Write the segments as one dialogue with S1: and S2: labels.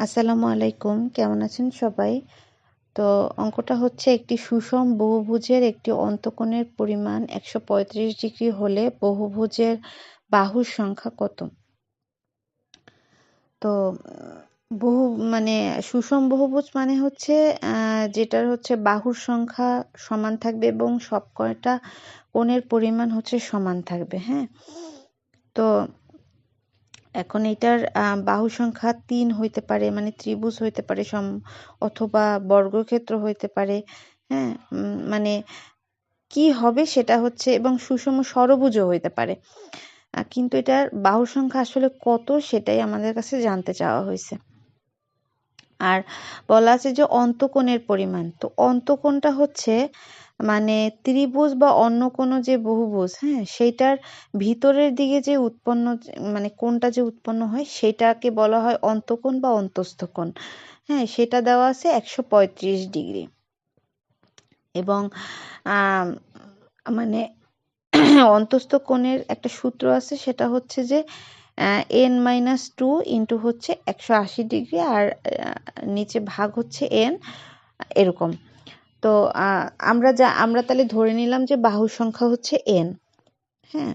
S1: আসসালামু আলাইকুম, কেমন আছেন সবাই? তো অঙ্কটা হচ্ছে একটি সুষম বহুভুজের একটি অন্তকোণের পরিমাণ ১৩৫ ডিগ্রি হলে বহুভুজের বাহুর সংখ্যা কত? তো বহু মানে সুষম বহুভুজ মানে হচ্ছে যেটার হচ্ছে বাহুর সংখ্যা সমান থাকবে এবং সব কয়টা কোণের পরিমাণ হচ্ছে সমান থাকবে। হ্যাঁ, তো এখন এটার বাহু সংখ্যা ৩ হইতে পারে, মানে ত্রিভুজ হইতে পারে অথবা বর্গক্ষেত্র হইতে পারে। হ্যাঁ, মানে কি হবে সেটা হচ্ছে, এবং সুষম ষড়ভুজও হইতে পারে। কিন্তু এটার বাহু সংখ্যা আসলে কত সেটাই আমাদের কাছে জানতে চাওয়া হয়েছে। আর বলা আছে যে অন্তকোণের পরিমাণ, তো অন্তকোণটা হচ্ছে মানে ত্রিভুজ বা অন্য কোনো যে বহুভুজ, হ্যাঁ, সেইটার ভিতরের দিকে যে উৎপন্ন মানে কোণটা যে উৎপন্ন হয় সেটাকে বলা হয় অন্তকোণ বা অন্তস্থ কোণ। হ্যাঁ, সেটা দেওয়া আছে ১৩৫ ডিগ্রি। এবং মানে অন্তস্থ কোণের একটা সূত্র আছে, সেটা হচ্ছে যে n-2 ইন্টু হচ্ছে ১৮০ ডিগ্রি, আর নিচে ভাগ হচ্ছে n, এরকম। তো আমরা তাহলে ধরে নিলাম যে বাহুর সংখ্যা হচ্ছে n। হ্যাঁ,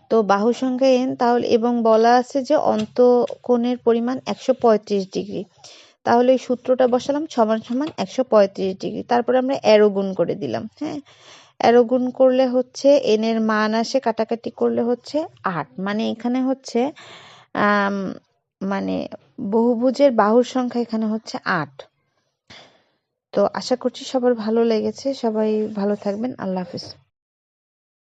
S1: তো বাহু সংখ্যা n তাহলে, এবং বলা আছে যে অন্তকোণের পরিমাণ ১৩৫ ডিগ্রি। তাহলে এই সূত্রটা বসালাম সমান সমান ১৩৫ ডিগ্রি, তারপরে আমরা অ্যারো গুণ করে দিলাম। হ্যাঁ, অ্যারো গুণ করলে হচ্ছে n এর মান আসে, কাটাকাটি করলে হচ্ছে ৮। মানে এখানে হচ্ছে মানে বহুভুজের বাহুর সংখ্যা এখানে হচ্ছে ৮। তো আশা করছি সবার ভালো লেগেছে, সবাই ভালো থাকবেন। আল্লাহ হাফিজ।